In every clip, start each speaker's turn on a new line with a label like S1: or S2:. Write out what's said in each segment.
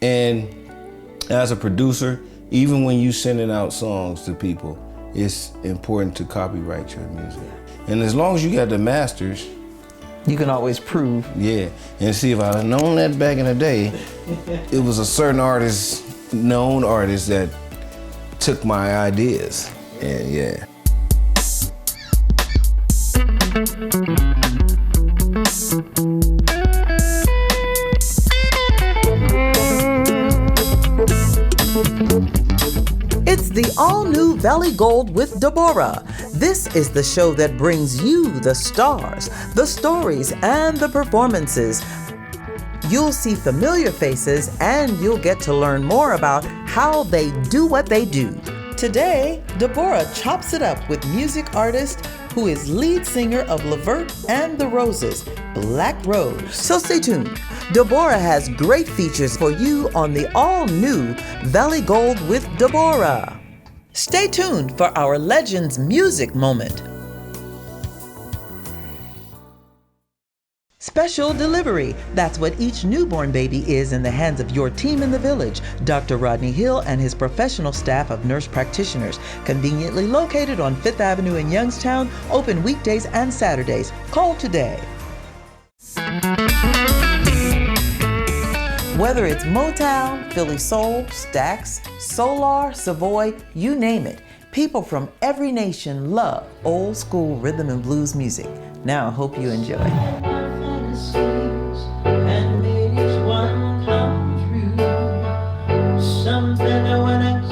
S1: And as a producer, even when you sending out songs to people, it's important to copyright your music. And as long as you got the masters,
S2: you can always prove.
S1: Yeah, and see, if I'd have known that back in the day, it was a certain artist, known artist, that took my ideas, and yeah.
S2: It's the all-new Valley Gold with Debórah. This is the show that brings you the stars, the stories, and the performances. You'll see familiar faces, and you'll get to learn more about how they do what they do. Today, Debórah chops it up with music artist who is lead singer of LeVert and the Roses, Blaq Rose. So stay tuned. Debórah has great features for you on the all-new Valley Gold with Debórah. Stay tuned for our Legends Music Moment. Special delivery. That's what each newborn baby is in the hands of your team in the village. Dr. Rodney Hill and his professional staff of nurse practitioners, conveniently located on 5th Avenue in Youngstown, open weekdays and Saturdays. Call today. Whether it's Motown, Philly Soul, Stax, Solar, Savoy, you name it, people from every nation love old school rhythm and blues music. Now I hope you enjoy.
S3: And made each one come true. Something no one else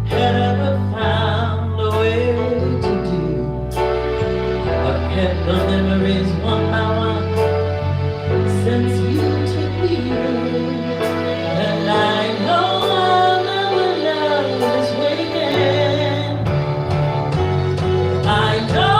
S3: had ever found a way to do. What kept the memories one by one since you took me in. And I know I'll never love this way again. I know.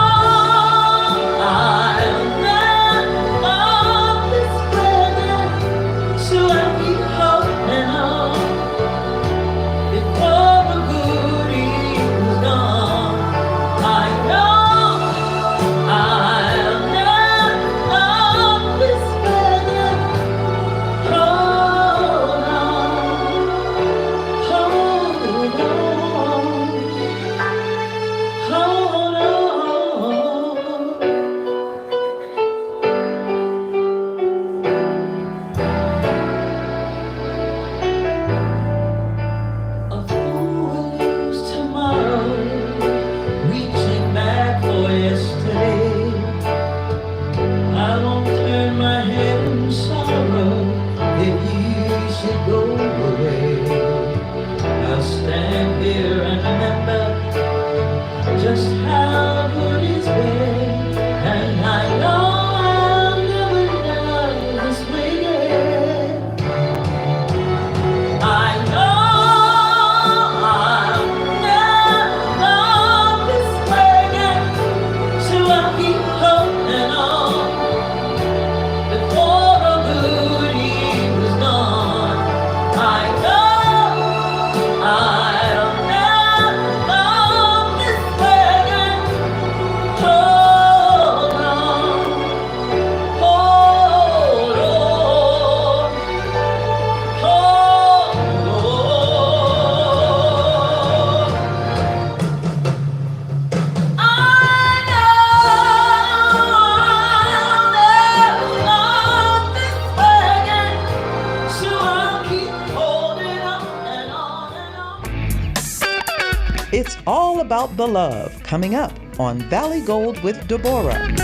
S2: It's all about the love, coming up on Valley Gold with Debórah.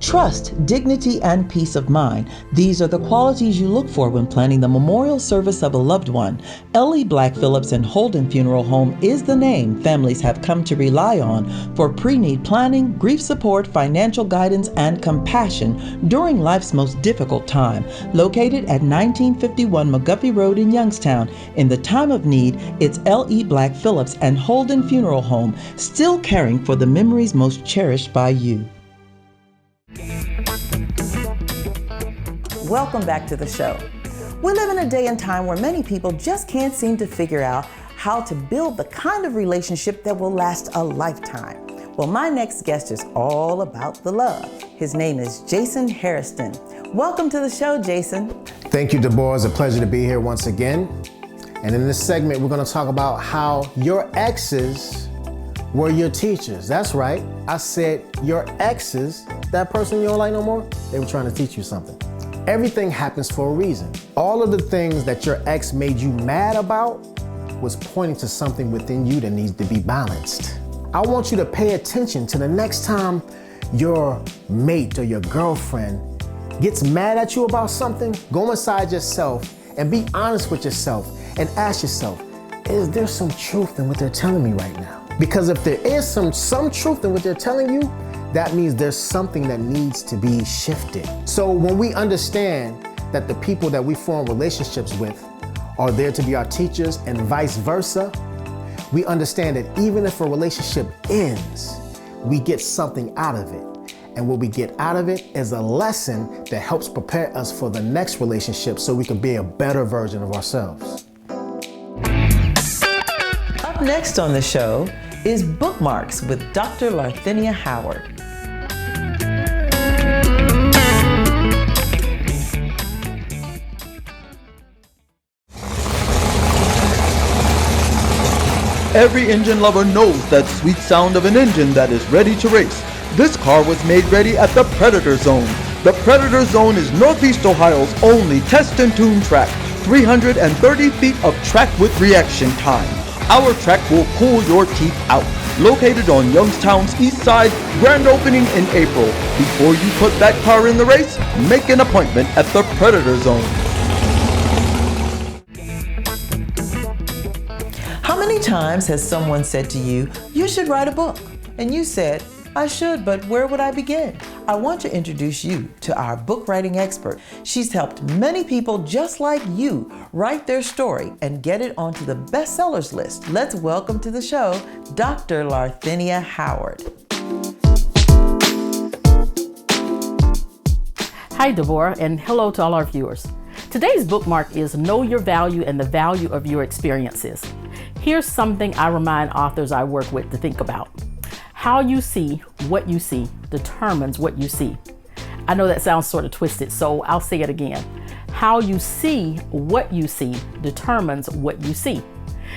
S2: Trust, dignity, and peace of mind. These are the qualities you look for when planning the memorial service of a loved one. L.E. Black Phillips and Holden Funeral Home is the name families have come to rely on for pre-need planning, grief support, financial guidance, and compassion during life's most difficult time. Located at 1951 McGuffey Road in Youngstown, in the time of need, it's L.E. Black Phillips and Holden Funeral Home, still caring for the memories most cherished by you. Welcome back to the show. We live in a day and time where many people just can't seem to figure out how to build the kind of relationship that will last a lifetime. Well, my next guest is all about the love. His name is Jason Hairston. Welcome to the show, Jason.
S4: Thank you, Debórah. It's a pleasure to be here once again. And in this segment, we're going to talk about how your exes were your teachers. That's right. I said your exes, that person you don't like no more, they were trying to teach you something. Everything happens for a reason. All of the things that your ex made you mad about was pointing to something within you that needs to be balanced. I want you to pay attention to the next time your mate or your girlfriend gets mad at you about something. Go inside yourself and be honest with yourself and ask yourself, is there some truth in what they're telling me right now? Because if there is some truth in what they're telling you, that means there's something that needs to be shifted. So when we understand that the people that we form relationships with are there to be our teachers and vice versa, we understand that even if a relationship ends, we get something out of it. And what we get out of it is a lesson that helps prepare us for the next relationship so we can be a better version of ourselves.
S2: Up next on the show is Bookmarks with Dr. Larthenia Howard.
S5: Every engine lover knows that sweet sound of an engine that is ready to race. This car was made ready at the Predator Zone. The Predator Zone is Northeast Ohio's only test and tune track. 330 feet of track with reaction time. Our track will pull your teeth out. Located on Youngstown's east side, grand opening in April. Before you put that car in the race, make an appointment at the Predator Zone.
S2: How many times has someone said to you, you should write a book? And you said, I should, but where would I begin? I want to introduce you to our book writing expert. She's helped many people just like you write their story and get it onto the bestsellers list. Let's welcome to the show, Dr. Larthenia Howard.
S6: Hi, Debórah, and hello to all our viewers. Today's bookmark is Know Your Value and the Value of Your Experiences. Here's something I remind authors I work with to think about. How you see what you see determines what you see. I know that sounds sort of twisted, so I'll say it again. How you see what you see determines what you see.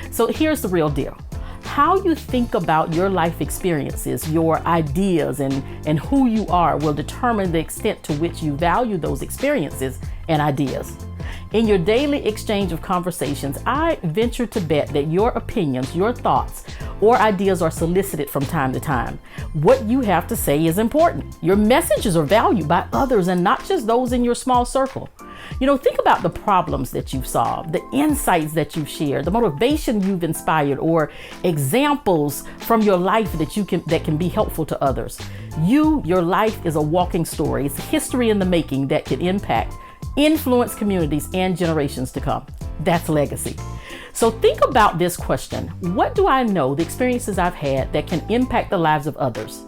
S6: So here's the real deal. How you think about your life experiences, your ideas, and who you are will determine the extent to which you value those experiences and ideas. In your daily exchange of conversations, I venture to bet that your opinions, your thoughts, or ideas are solicited from time to time. What you have to say is important. Your messages are valued by others and not just those in your small circle. You know, think about the problems that you've solved, the insights that you've shared, the motivation you've inspired, or examples from your life that can be helpful to others. Your life is a walking story. It's history in the making that can impact, influence communities and generations to come. That's legacy. So think about this question. What do I know, the experiences I've had that can impact the lives of others?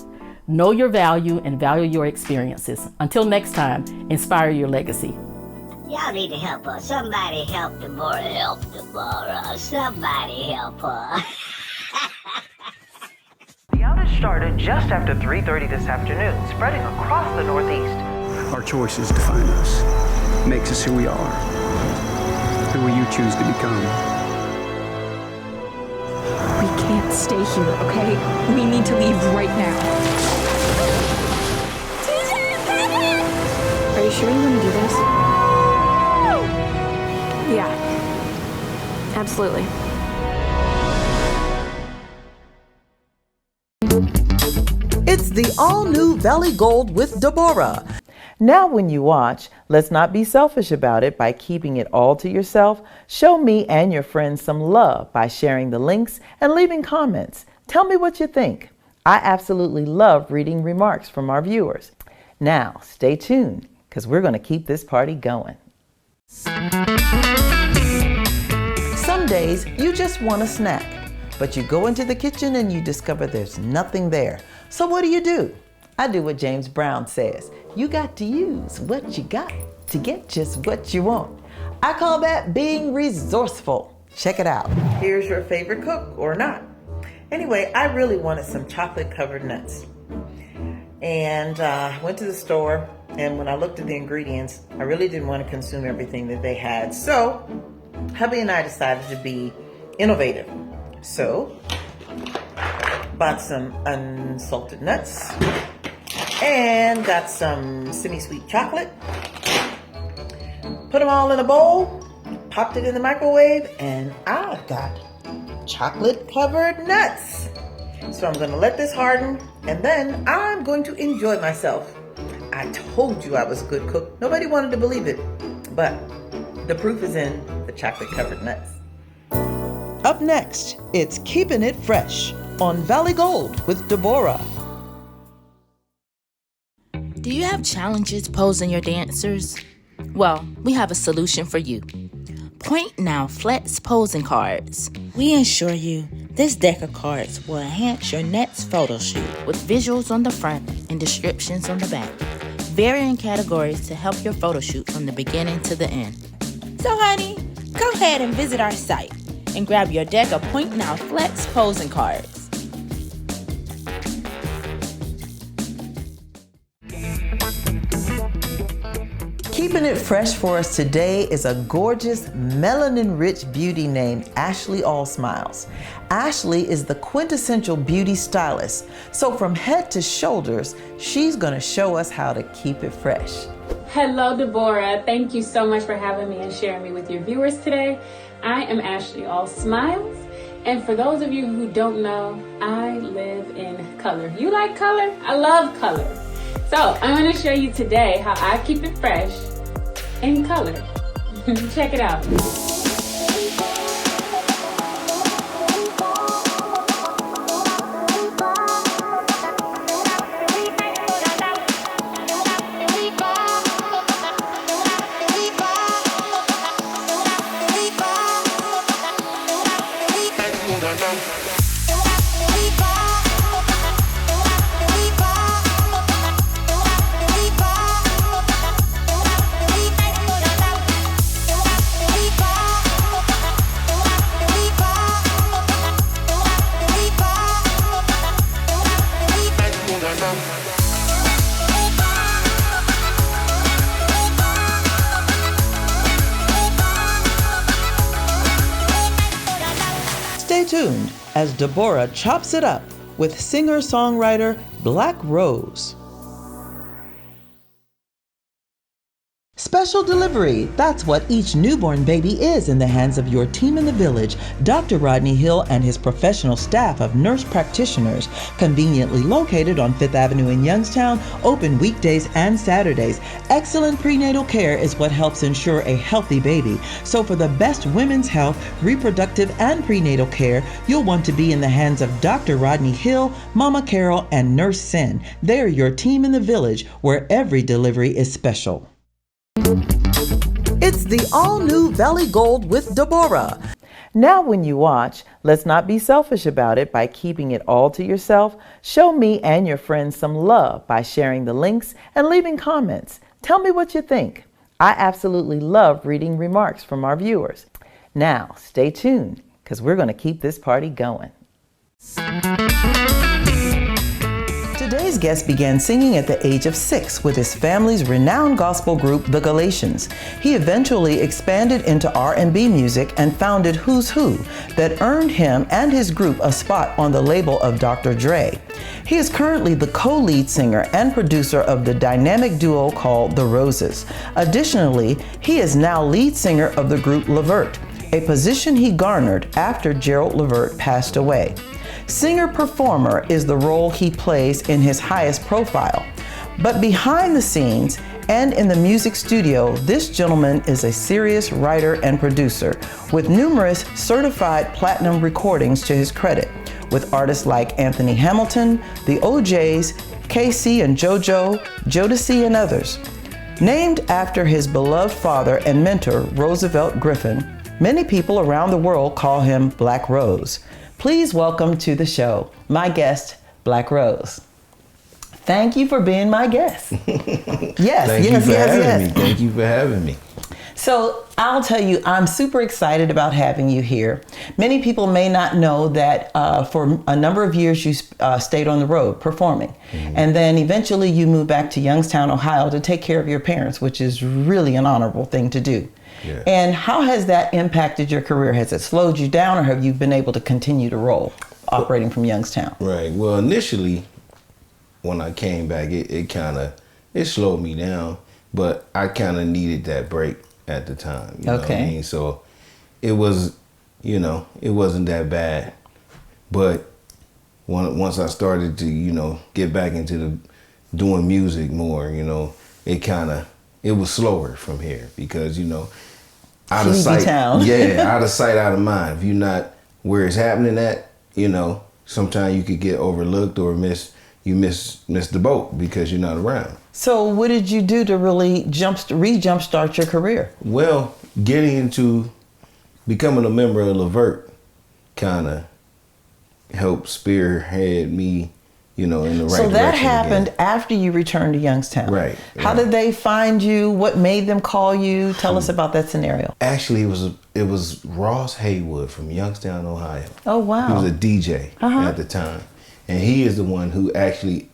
S6: Know your value and value your experiences. Until next time, inspire your legacy.
S7: Y'all need to help her. Somebody help Debórah. Help Debórah. Somebody help her.
S8: The outage started just after 3:30 this afternoon, spreading across the Northeast.
S9: Our choices define us, makes us who we are, who you choose to become.
S10: We can't stay here, okay? We need to leave right now. Are you sure you want to do this? Yeah, absolutely.
S2: It's the all-new Valley Gold with Debórah. Now when you watch, let's not be selfish about it by keeping it all to yourself. Show me and your friends some love by sharing the links and leaving comments. Tell me what you think. I absolutely love reading remarks from our viewers. Now, stay tuned, because we're going to keep this party going. Some days you just want a snack, but you go into the kitchen and you discover there's nothing there. So what do? I do what James Brown says. You got to use what you got to get just what you want. I call that being resourceful. Check it out. Here's your favorite cook, or not. Anyway, I really wanted some chocolate covered nuts. And went to the store, And when I looked at the ingredients, I really didn't want to consume everything that they had. So hubby and I decided to be innovative. So bought some unsalted nuts and got some semi-sweet chocolate. Put them all in a bowl, popped it in the microwave, and I got chocolate covered nuts. So I'm going to let this harden, and then I'm going to enjoy myself. I told you I was a good cook. Nobody wanted to believe it, but the proof is in the chocolate covered nuts. Up next, it's Keeping It Fresh on Valley Gold with Debórah.
S11: Do you have challenges posing your dancers? Well, we have a solution for you. Point Now Flex Posing Cards. We assure you this deck of cards will enhance your next photo shoot with visuals on the front and descriptions on the back. Varying categories to help your photo shoot from the beginning to the end. So honey, go ahead and visit our site and grab your deck of Point Now Flex Posing Cards.
S2: Keeping it fresh for us today is a gorgeous, melanin-rich beauty named Ashley All Smiles. Ashley is the quintessential beauty stylist, so from head to shoulders, she's gonna show us how to keep it fresh.
S12: Hello, Debórah. Thank you so much for having me and sharing me with your viewers today. I am Ashley All Smiles, and for those of you who don't know, I live in color. You like color? I love color. So I'm going to show you today how I keep it fresh in color. Check it out.
S2: Stay tuned as Debórah chops it up with singer-songwriter Blaq Rose. Special delivery. That's what each newborn baby is in the hands of your team in the village. Dr. Rodney Hill and his professional staff of nurse practitioners, conveniently located on 5th Avenue in Youngstown, open weekdays and Saturdays. Excellent prenatal care is what helps ensure a healthy baby. So for the best women's health, reproductive and prenatal care, you'll want to be in the hands of Dr. Rodney Hill, Mama Carol, and Nurse Sin. They're your team in the village where every delivery is special. It's the all-new Valley Gold with Debórah. Now when you watch, let's not be selfish about it by keeping it all to yourself. Show me and your friends some love by sharing the links and leaving comments. Tell me what you think. I absolutely love reading remarks from our viewers. Now, stay tuned, because we're going to keep this party going. Today's guest began singing at the age of 6 with his family's renowned gospel group, the Galatians. He eventually expanded into R&B music and founded Who's Who, that earned him and his group a spot on the label of Dr. Dre. He is currently the co-lead singer and producer of the dynamic duo called The Roses. Additionally, he is now lead singer of the group LeVert, a position he garnered after Gerald LeVert passed away. Singer-performer is the role he plays in his highest profile. But behind the scenes and in the music studio, this gentleman is a serious writer and producer with numerous certified platinum recordings to his credit, with artists like Anthony Hamilton, the OJs, KC and JoJo, Jodeci, and others. Named after his beloved father and mentor, Roosevelt Griffin, many people around the world call him Blaq Rose. Please welcome to the show my guest, Blaq Rose. Thank you for being my guest. Yes.
S1: Thank you for having me.
S2: So I'll tell you, I'm super excited about having you here. Many people may not know that for a number of years you stayed on the road performing. And then eventually you moved back to Youngstown, Ohio to take care of your parents, which is really an honorable thing to do. Yeah. And how has that impacted your career? Has it slowed you down, or have you been able to continue to roll operating from Youngstown?
S1: Right. Well, initially, when I came back, it slowed me down, but I kind of needed that break at the time. You know what I mean? So it was, it wasn't that bad. But once I started to, get back into doing music more, it was slower from here because, out of sight, out of sight, out of mind. If you're not where it's happening at, sometimes you could get overlooked or miss the boat because you're not around.
S2: So what did you do to really re-jumpstart your career?
S1: Well, getting into becoming a member of LeVert kind of helped spearhead me, in the right direction.
S2: So that happened after you returned to Youngstown.
S1: Right.
S2: How did they find you? What made them call you? Tell us about that scenario.
S1: Actually, it was Ross Haywood from Youngstown, Ohio.
S2: Oh, wow.
S1: He was a DJ at the time. And he is the one who actually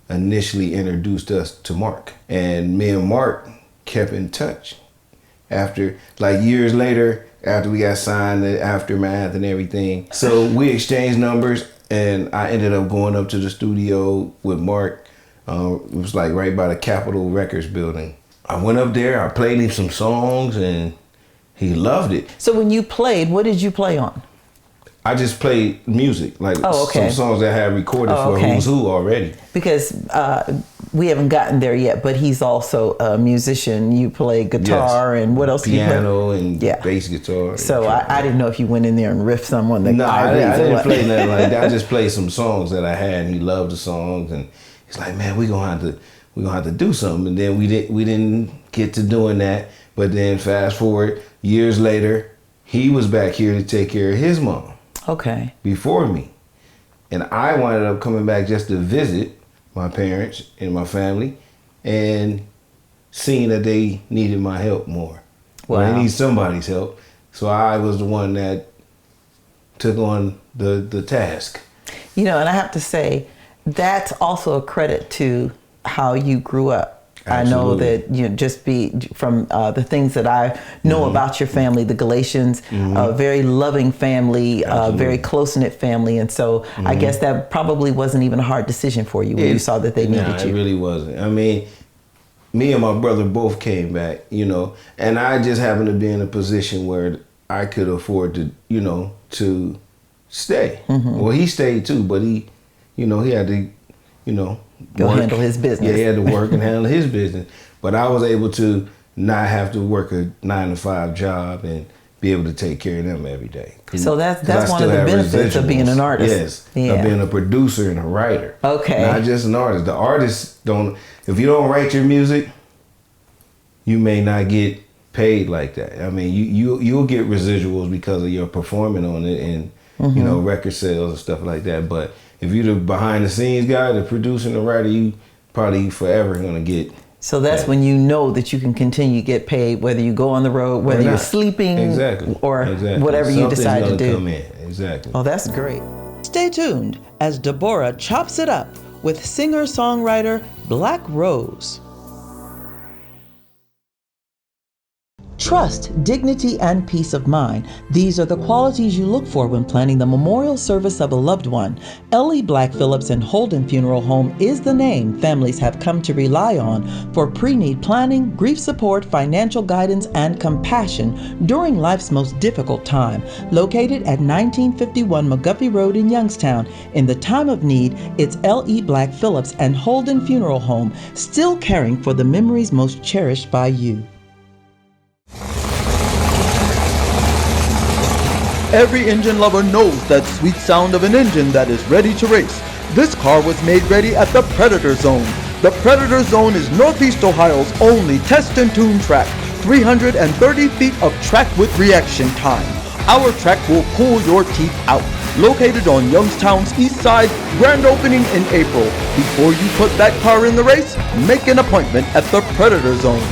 S1: initially introduced us to Mark. And me and Mark kept in touch. After, years later, after we got signed, the aftermath and everything. So we exchanged numbers, and I ended up going up to the studio with Mark. It was right by the Capitol Records building. I went up there, I played him some songs, and he loved it.
S2: So when you played, what did you play on?
S1: I just played music, some songs that I had recorded for Who's Who already.
S2: Because we haven't gotten there yet, but he's also a musician. You play guitar and what else?
S1: Piano and bass guitar.
S2: So I didn't know if you went in there and riffed some on the
S1: I didn't play nothing like that. I just played some songs that I had, and he loved the songs, and he's like, man, we're gonna have to do something. And then we didn't get to doing that. But then fast forward years later, he was back here to take care of his mom.
S2: Okay.
S1: Before me. And I wound up coming back just to visit my parents and my family and seeing that they needed my help more. Wow. Well, they need somebody's help. So I was the one that took on the task. And
S2: I have to say, that's also a credit to how you grew up.
S1: Absolutely.
S2: I know that just from the things that I know about your family, the Galatians, a very loving family, very close-knit family. And so I guess that probably wasn't even a hard decision for you when you saw that they needed you.
S1: It really wasn't. I mean, me and my brother both came back, and I just happened to be in a position where I could afford to, to stay. Well, he stayed too, but he had to,
S2: go handle his business.
S1: Yeah, he had to work and handle his business. But I was able to not have to work a 9-to-5 job and be able to take care of them every day.
S2: So that's one of the benefits of being an artist.
S1: Yes, of being a producer and a writer.
S2: Okay.
S1: Not just an artist. The artists if you don't write your music, you may not get paid like that. I mean, you'll get residuals because of your performing on it and record sales and stuff like that. But if you're the behind the scenes guy, the producer and the writer, you probably forever gonna get.
S2: So that's when you know that you can continue to get paid, whether you go on the road, whether you're sleeping, or whatever you decide to do.
S1: Come in. Exactly.
S2: Oh, that's great. Stay tuned as Debórah chops it up with singer-songwriter Blaq Rose. Trust, dignity, and peace of mind. These are the qualities you look for when planning the memorial service of a loved one. L.E. Black Phillips and Holden Funeral Home is the name families have come to rely on for pre-need planning, grief support, financial guidance, and compassion during life's most difficult time. Located at 1951 McGuffey Road in Youngstown, in the time of need, it's L.E. Black Phillips and Holden Funeral Home, still caring for the memories most cherished by you.
S5: Every engine lover knows that sweet sound of an engine that is ready to race. This car was made ready at the Predator Zone. The Predator Zone is Northeast Ohio's only test and tune track. 330 feet of track with reaction time. Our track will pull your teeth out. Located on Youngstown's east side, grand opening in April. Before you put that car in the race, make an appointment at the Predator Zone.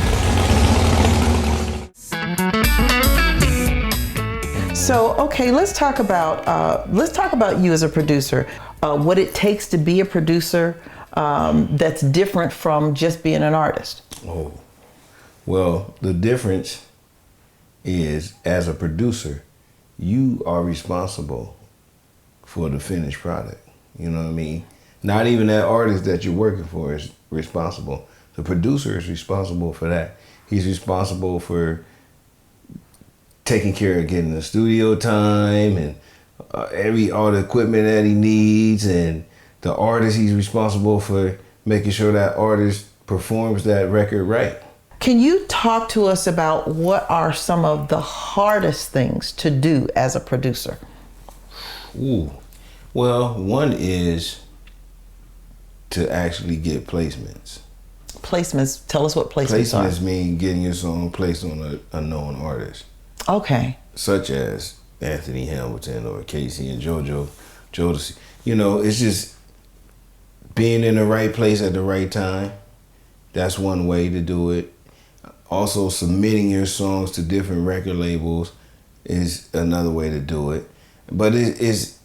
S2: So, okay, let's talk about you as a producer. What it takes to be a producer that's different from just being an artist.
S1: Oh, well, the difference is, as a producer, you are responsible for the finished product. You know what I mean? Not even that artist that you're working for is responsible. The producer is responsible for that. He's responsible for taking care of getting the studio time and all the equipment that he needs, and the artist, he's responsible for making sure that artist performs that record right.
S2: Can you talk to us about what are some of the hardest things to do as a producer?
S1: Ooh. Well, one is to actually get placements.
S2: Placements, tell us what placements are.
S1: Placements mean getting your song placed on a known artist.
S2: Okay.
S1: Such as Anthony Hamilton or Casey and JoJo Jodeci. You know, it's just being in the right place at the right time. That's one way to do it. Also, submitting your songs to different record labels is another way to do it. But it's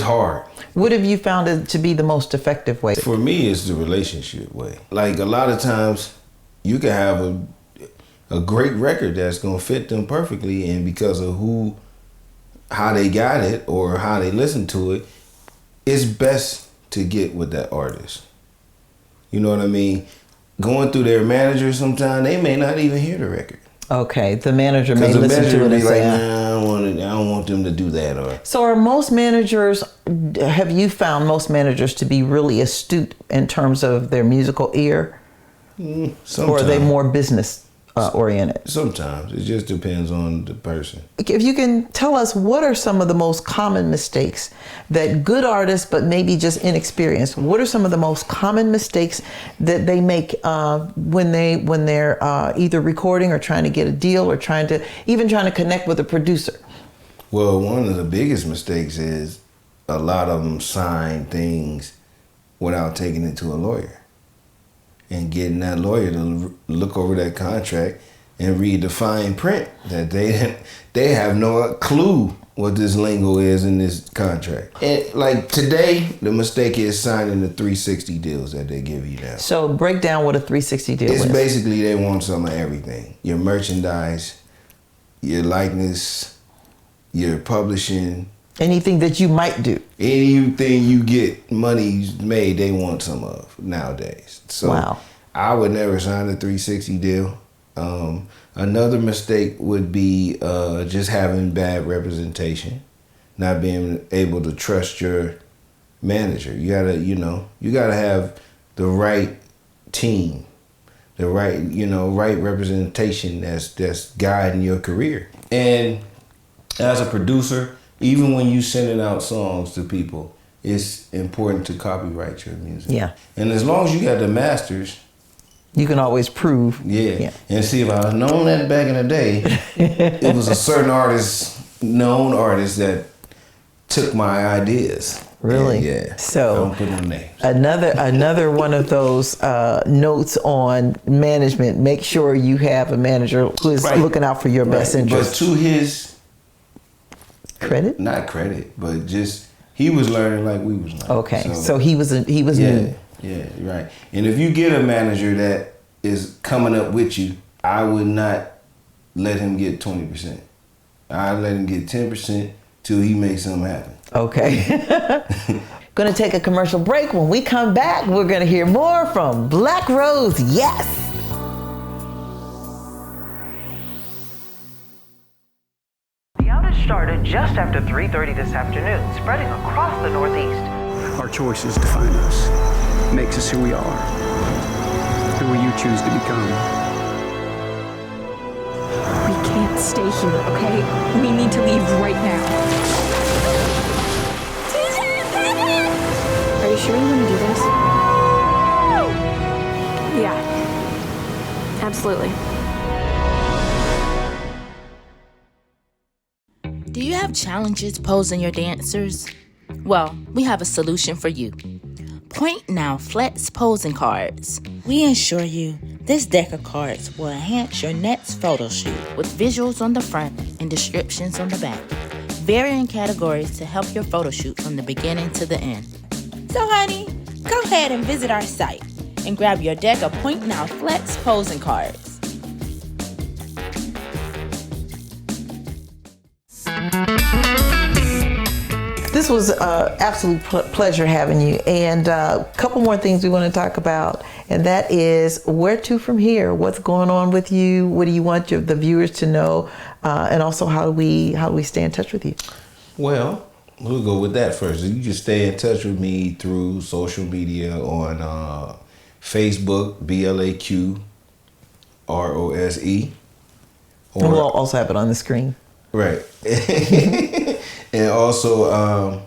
S1: hard.
S2: What have you found it to be the most effective way?
S1: For me, it's the relationship way. Like, a lot of times, you can have a great record that's gonna fit them perfectly, and because of how they got it or how they listen to it, it's best to get with that artist. You know what I mean? Going through their manager sometimes, they may not even hear the record.
S2: Okay, the manager may listen to it and say,
S1: I don't want them to do that. Or
S2: so are most managers, have you found most managers to be really astute in terms of their musical ear?
S1: Sometimes.
S2: Or are they more business oriented?
S1: Sometimes. It just depends on the person.
S2: If you can tell us, what are some of the most common mistakes that good artists, but maybe just inexperienced, what are some of the most common mistakes that they make when they're either recording or trying to get a deal or trying to connect with a producer?
S1: Well, one of the biggest mistakes is a lot of them sign things without taking it to a lawyer and getting that lawyer to look over that contract and read the fine print that they have no clue what this lingo is in this contract. And like today, the mistake is signing the 360 deals that they give you now.
S2: So break down what a 360 deal is.
S1: It's basically they want some of everything. Your merchandise, your likeness, your publishing.
S2: Anything that you might do.
S1: Anything you get money made, they want some of nowadays. So wow. I would never sign a 360 deal. Another mistake would be just having bad representation, not being able to trust your manager. You gotta have the right team, the right representation that's guiding your career. And as a producer, even when you sending out songs to people, it's important to copyright your music. Yeah. And as long as you got the masters,
S2: you can always prove.
S1: Yeah. And see, if I had known that back in the day, it was a certain known artist that took my ideas.
S2: Really?
S1: Yeah.
S2: So
S1: don't put no names.
S2: Another one of those notes on management. Make sure you have a manager who is looking out for your best interest.
S1: But to his
S2: credit?
S1: Not credit, but just he was learning like we was learning.
S2: Okay, so he was new.
S1: Yeah, right. And if you get a manager that is coming up with you, I would not let him get 20%. I'd let him get 10% till he makes something happen.
S2: Okay. Gonna take a commercial break. When we come back, we're gonna hear more from Blaq Rose. Yes.
S8: Started just after 3:30 this afternoon, spreading across the Northeast.
S9: Our choices define us, makes us who we are, who you choose to become.
S10: We can't stay here, okay? We need to leave right now. Are you sure you want to do this? Yeah, absolutely.
S11: Do you have challenges posing your dancers? Well, we have a solution for you. Point Now Flex posing cards. We assure you this deck of cards will enhance your next photo shoot with visuals on the front and descriptions on the back. varying categories to help your photo shoot from the beginning to the end. So honey, go ahead and visit our site and grab your deck of Point Now Flex posing cards.
S2: This was an absolute pleasure having you. And a couple more things we want to talk about, and that is where to from here. What's going on with you? What do you want the viewers to know? And also, how do we stay in touch with you?
S1: Well, we'll go with that first. You can stay in touch with me through social media on Facebook, Blaq Rose.
S2: And we'll also have it on the screen.
S1: Right. And also,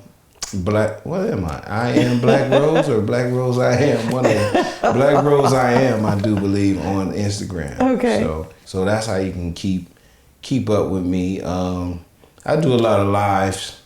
S1: what am I? I am Blaq Rose, or Blaq Rose I am. One of them. Blaq Rose I am, I do believe, on Instagram.
S2: Okay.
S1: So that's how you can keep up with me. I do a lot of lives,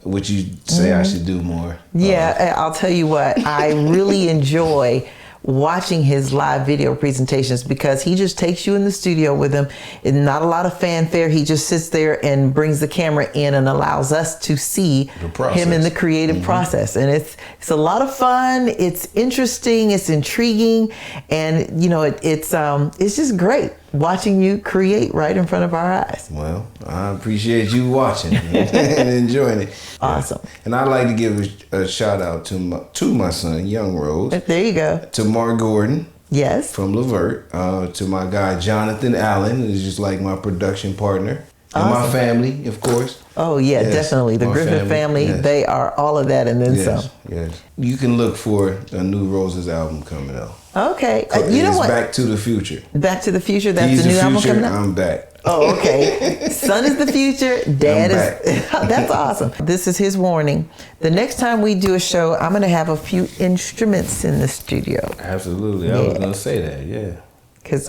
S1: which you say I should do more.
S2: Yeah, I'll tell you what, I really enjoy watching his live video presentations because he just takes you in the studio with him. And not a lot of fanfare. He just sits there and brings the camera in and allows us to see him in the creative process. And it's a lot of fun. It's interesting. It's intriguing. And, you know, it's just great watching you create right in front of our eyes.
S1: Well, I appreciate you watching and enjoying it.
S2: Awesome.
S1: And I'd like to give a shout out to my son, Young Rose.
S2: There you go.
S1: To Mark Gordon.
S2: Yes.
S1: From LeVert. To my guy, Jonathan Allen, who's just like my production partner. And my family, of course.
S2: Oh, yeah, definitely. The Griffith family, yes. They are all of that and then some.
S1: Yes. You can look for a new Roses album coming out.
S2: Okay. You know what?
S1: Back to the Future.
S2: Back to the Future. That's the new album coming out?
S1: I'm back.
S2: Oh, okay. Son is the future. Dad is. That's awesome. This is his warning. The next time we do a show, I'm going to have a few instruments in the studio.
S1: Absolutely. I was going to say that. Yeah.
S2: Because,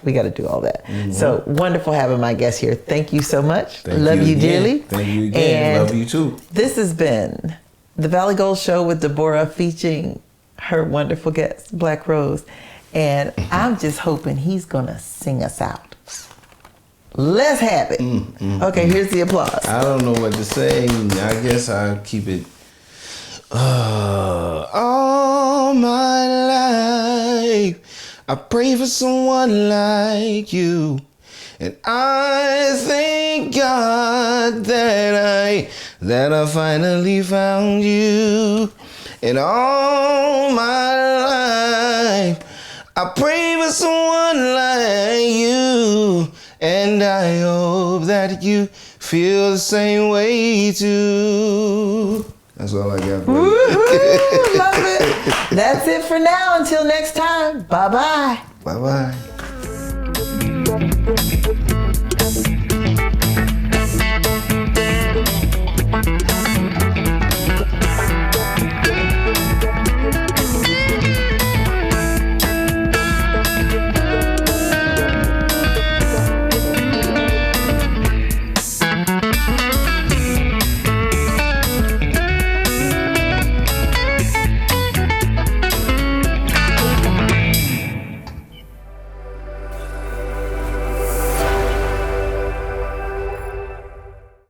S2: we got to do all that. Mm-hmm. So wonderful having my guest here. Thank you so much. Love you dearly.
S1: Thank you again.
S2: And
S1: love you too.
S2: This has been the Valley Gold Show with Debórah, featuring her wonderful guest, Blaq Rose. And I'm just hoping he's going to sing us out. Let's have it. Okay, here's the applause.
S1: I don't know what to say. I guess I'll keep it. All my life, I pray for someone like you. And I thank God that I finally found you. And all my life, I pray for someone like you. And I hope that you feel the same way too. That's all I got for you.
S2: Love it. That's it for now. Until next time. Bye-bye.
S1: Bye-bye.